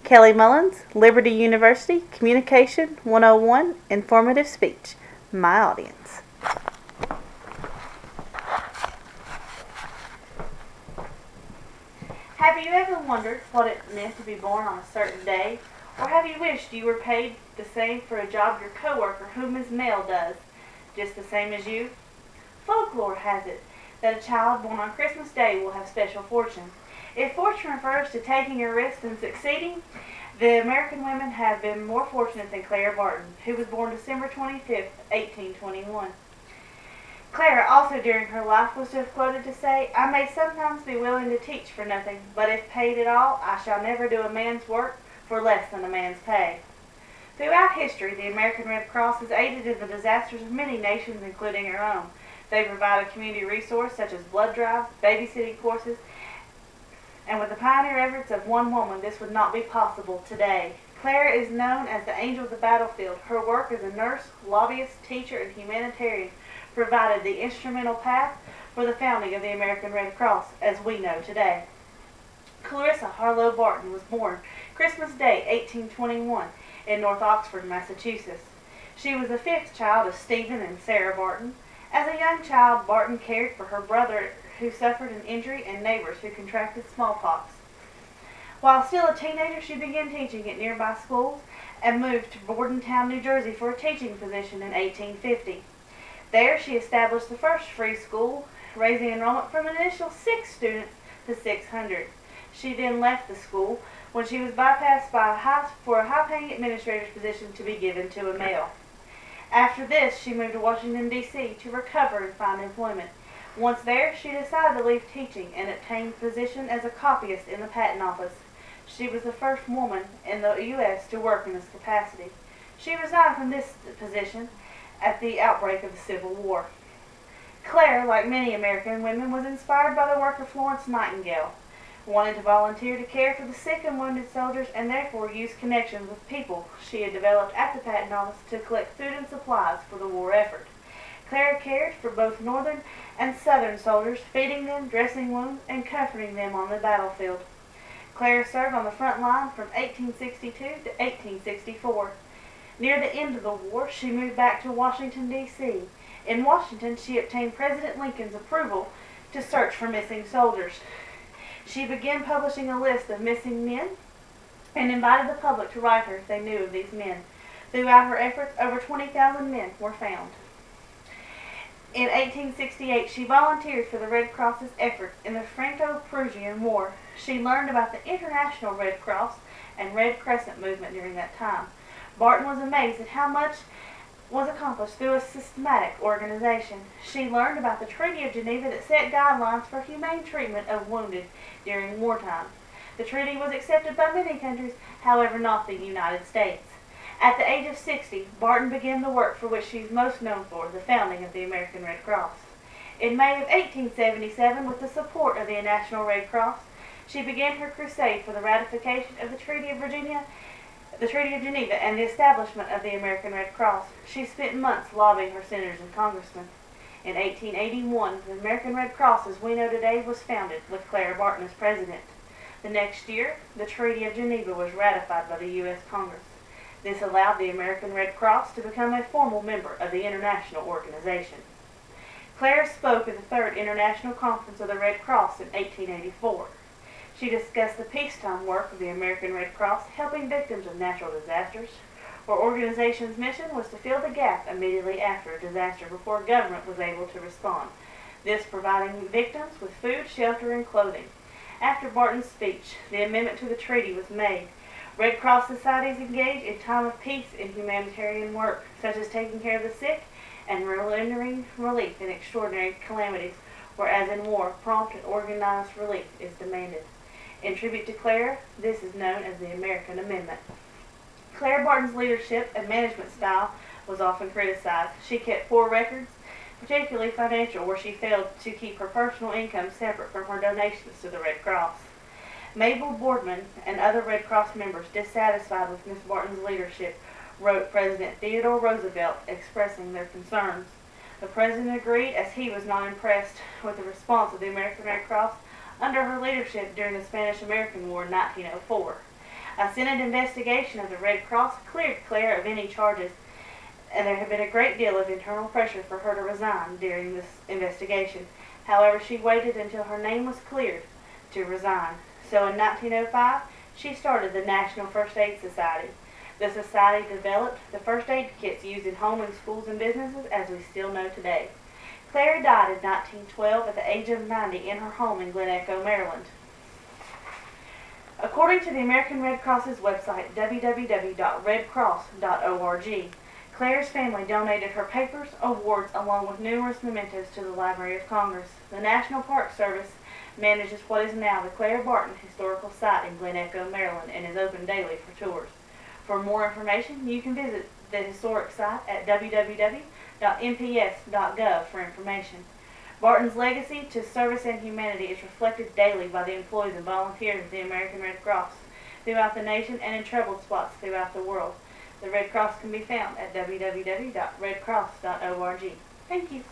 Kelly Mullins, Liberty University, Communication 101, Informative Speech. My audience. Have you ever wondered what it meant to be born on a certain day? Or have you wished you were paid the same for a job your coworker, whom is male, does, just the same as you? Folklore has it that a child born on Christmas Day will have special fortune. If fortune refers to taking a risk and succeeding, the American women have been more fortunate than Clara Barton, who was born December 25th, 1821. Clara also during her life was to have quoted to say, "I may sometimes be willing to teach for nothing, but if paid at all, I shall never do a man's work for less than a man's pay." Throughout history, the American Red Cross has aided in the disasters of many nations, including our own. They provide a community resource such as blood drives, babysitting courses, and with the pioneer efforts of one woman, this would not be possible today. Clara is known as the angel of the battlefield. Her work as a nurse, lobbyist, teacher, and humanitarian provided the instrumental path for the founding of the American Red Cross as we know today. Clarissa Harlow Barton was born Christmas Day, 1821, in North Oxford, Massachusetts. She was the fifth child of Stephen and Sarah Barton. As a young child, Barton cared for her brother who suffered an injury and neighbors who contracted smallpox. While still a teenager, she began teaching at nearby schools and moved to Bordentown, New Jersey for a teaching position in 1850. There she established the first free school, raising enrollment from an initial 6 students to 600. She then left the school when she was bypassed for a high-paying administrator's position to be given to a male. After this, she moved to Washington, D.C. to recover and find employment. Once there, she decided to leave teaching and obtained a position as a copyist in the patent office. She was the first woman in the U.S. to work in this capacity. She resigned from this position at the outbreak of the Civil War. Clara, like many American women, was inspired by the work of Florence Nightingale, wanted to volunteer to care for the sick and wounded soldiers and therefore used connections with people she had developed at the patent office to collect food and supplies for the war effort. Clara cared for both northern and southern soldiers, feeding them, dressing wounds, and comforting them on the battlefield. Clara served on the front line from 1862 to 1864. Near the end of the war, she moved back to Washington, D.C. In Washington, she obtained President Lincoln's approval to search for missing soldiers. She began publishing a list of missing men and invited the public to write her if they knew of these men. Throughout her efforts, over 20,000 men were found. In 1868, she volunteered for the Red Cross's efforts in the Franco-Prussian War. She learned about the International Red Cross and Red Crescent movement during that time. Barton was amazed at how much was accomplished through a systematic organization. She learned about the Treaty of Geneva that set guidelines for humane treatment of wounded during wartime. The treaty was accepted by many countries, however not the United States. At the age of 60, Barton began the work for which she is most known for, the founding of the American Red Cross. In May of 1877, with the support of the National Red Cross, she began her crusade for the ratification of the Treaty of Geneva and the establishment of the American Red Cross. She spent months lobbying her senators and congressmen. In 1881, the American Red Cross as we know today was founded, with Clara Barton as president. The next year, the Treaty of Geneva was ratified by the U.S. Congress. This allowed the American Red Cross to become a formal member of the international organization. Clara spoke at the Third International Conference of the Red Cross in 1884. She discussed the peacetime work of the American Red Cross, helping victims of natural disasters. Her organization's mission was to fill the gap immediately after a disaster before government was able to respond, this providing victims with food, shelter, and clothing. After Barton's speech, the amendment to the treaty was made. Red Cross societies engage in time of peace in humanitarian work, such as taking care of the sick and rendering relief in extraordinary calamities, whereas in war, prompt and organized relief is demanded. In tribute to Clara, this is known as the American Amendment. Clara Barton's leadership and management style was often criticized. She kept poor records, particularly financial, where she failed to keep her personal income separate from her donations to the Red Cross. Mabel Boardman and other Red Cross members, dissatisfied with Miss Barton's leadership, wrote President Theodore Roosevelt expressing their concerns. The President agreed, as he was not impressed with the response of the American Red Cross under her leadership during the Spanish-American War in 1904. A Senate investigation of the Red Cross cleared Clara of any charges, and there had been a great deal of internal pressure for her to resign during this investigation. However, she waited until her name was cleared to resign. So in 1905, she started the National First Aid Society. The society developed the first aid kits used in home and schools and businesses as we still know today. Clara died in 1912 at the age of 90 in her home in Glen Echo, Maryland. According to the American Red Cross's website, www.redcross.org, Clara's family donated her papers, awards, along with numerous mementos to the Library of Congress. The National Park Service manages what is now the Clara Barton Historical Site in Glen Echo, Maryland, and is open daily for tours. For more information, you can visit the historic site at www.mps.gov for information. Barton's legacy to service and humanity is reflected daily by the employees and volunteers of the American Red Cross throughout the nation and in troubled spots throughout the world. The Red Cross can be found at www.redcross.org. Thank you.